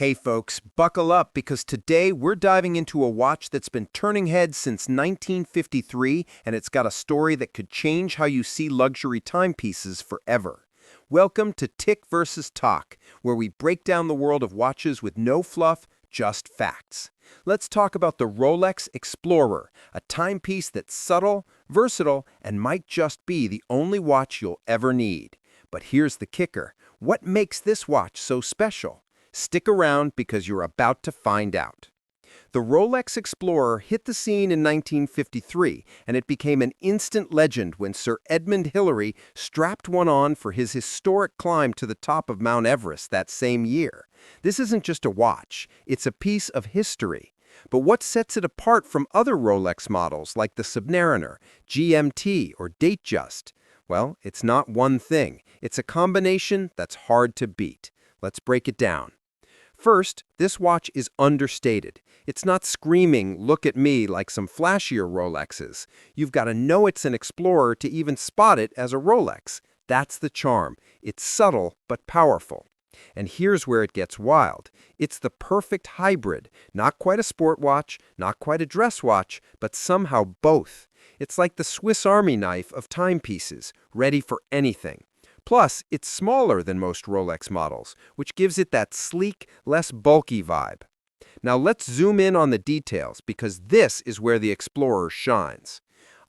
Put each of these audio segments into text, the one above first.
Hey folks, buckle up because today we're diving into a watch that's been turning heads since 1953 and it's got a story that could change how you see luxury timepieces forever. Welcome to Tick versus Tock, where we break down the world of watches with no fluff, just facts. Let's talk about the Rolex Explorer, a timepiece that's subtle, versatile, and might just be the only watch you'll ever need. But here's the kicker. What makes this watch so special? Stick around because you're about to find out. The Rolex Explorer hit the scene in 1953, and it became an instant legend when Sir Edmund Hillary strapped one on for his historic climb to the top of Mount Everest that same year. This isn't just a watch, it's a piece of history. But what sets it apart from other Rolex models like the Submariner, GMT, or Datejust? Well, it's not one thing. It's a combination that's hard to beat. Let's break it down. First, this watch is understated. It's not screaming, "Look at me," like some flashier Rolexes. You've got to know it's an Explorer to even spot it as a Rolex. That's the charm. It's subtle but powerful. And here's where it gets wild. It's the perfect hybrid. Not quite a sport watch, not quite a dress watch, but somehow both. It's like the Swiss Army knife of timepieces, ready for anything. Plus, it's smaller than most Rolex models, which gives it that sleek, less bulky vibe. Now let's zoom in on the details, because this is where the Explorer shines.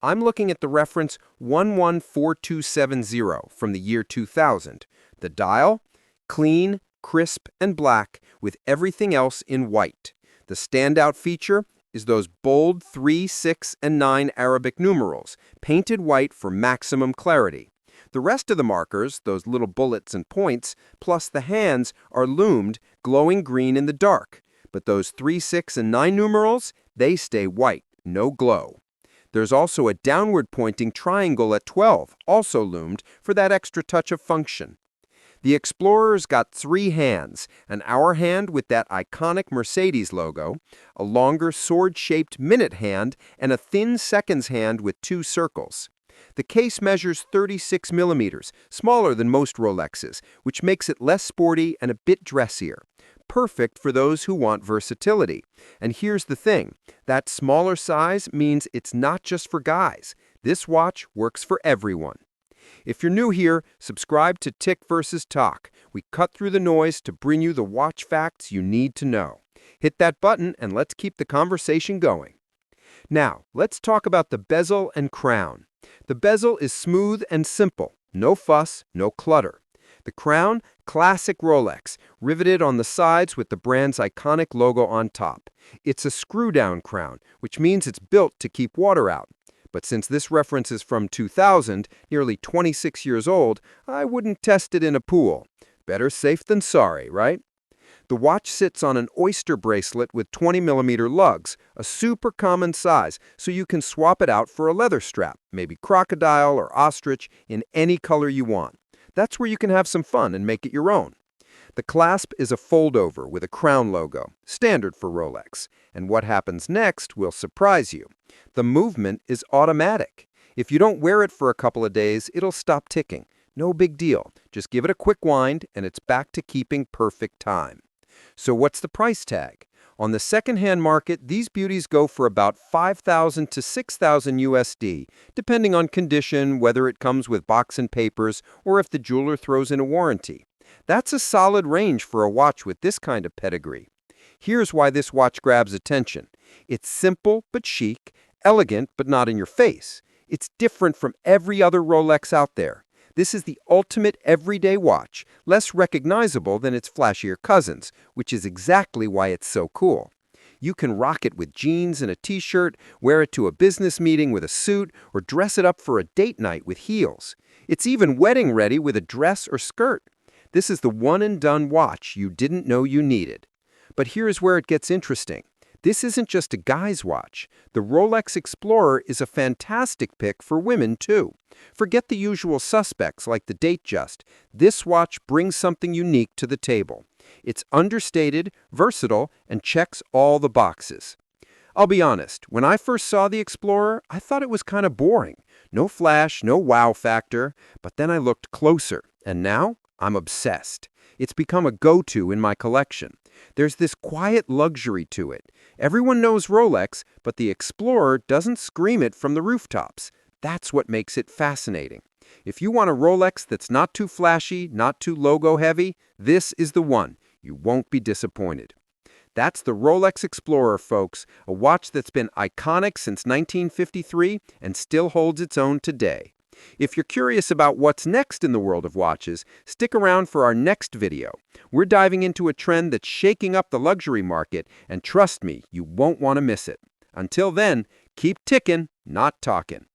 I'm looking at the reference 114270 from the year 2000. The dial? Clean, crisp, and black, with everything else in white. The standout feature is those bold 3, 6, and 9 Arabic numerals, painted white for maximum clarity. The rest of the markers, those little bullets and points, plus the hands, are lumed, glowing green in the dark. But those 3, 6, and 9 numerals, they stay white, no glow. There's also a downward-pointing triangle at 12, also lumed, for that extra touch of function. The Explorer's got 3 hands, an hour hand with that iconic Mercedes logo, a longer sword-shaped minute hand, and a thin seconds hand with 2 circles. The case measures 36 millimeters, smaller than most Rolexes, which makes it less sporty and a bit dressier. Perfect for those who want versatility. And here's the thing, that smaller size means it's not just for guys. This watch works for everyone. If you're new here, subscribe to Tick vs. Tock. We cut through the noise to bring you the watch facts you need to know. Hit that button and let's keep the conversation going. Now, let's talk about the bezel and crown. The bezel is smooth and simple, no fuss, no clutter. The crown, classic Rolex, riveted on the sides with the brand's iconic logo on top. It's a screw-down crown, which means it's built to keep water out. But since this reference is from 2000, nearly 26 years old, I wouldn't test it in a pool. Better safe than sorry, right? The watch sits on an oyster bracelet with 20mm lugs, a super common size, so you can swap it out for a leather strap, maybe crocodile or ostrich, in any color you want. That's where you can have some fun and make it your own. The clasp is a fold-over with a crown logo, standard for Rolex. And what happens next will surprise you. The movement is automatic. If you don't wear it for a couple of days, it'll stop ticking. No big deal. Just give it a quick wind, and it's back to keeping perfect time. So what's the price tag? On the secondhand market, these beauties go for about $5,000 to $6,000 USD, depending on condition, whether it comes with box and papers, or if the jeweler throws in a warranty. That's a solid range for a watch with this kind of pedigree. Here's why this watch grabs attention. It's simple but chic, elegant but not in your face. It's different from every other Rolex out there. This is the ultimate everyday watch, less recognizable than its flashier cousins, which is exactly why it's so cool. You can rock it with jeans and a t-shirt, wear it to a business meeting with a suit, or dress it up for a date night with heels. It's even wedding ready with a dress or skirt. This is the one-and-done watch you didn't know you needed. But here's where it gets interesting. This isn't just a guy's watch. The Rolex Explorer is a fantastic pick for women, too. Forget the usual suspects like the Datejust. This watch brings something unique to the table. It's understated, versatile, and checks all the boxes. I'll be honest, when I first saw the Explorer, I thought it was kind of boring. No flash, no wow factor. But then I looked closer, and now I'm obsessed. It's become a go-to in my collection. There's this quiet luxury to it. Everyone knows Rolex, but the Explorer doesn't scream it from the rooftops. That's what makes it fascinating. If you want a Rolex that's not too flashy, not too logo-heavy, this is the one. You won't be disappointed. That's the Rolex Explorer, folks, a watch that's been iconic since 1953 and still holds its own today. If you're curious about what's next in the world of watches, stick around for our next video. We're diving into a trend that's shaking up the luxury market, and trust me, you won't want to miss it. Until then, keep ticking, not talking.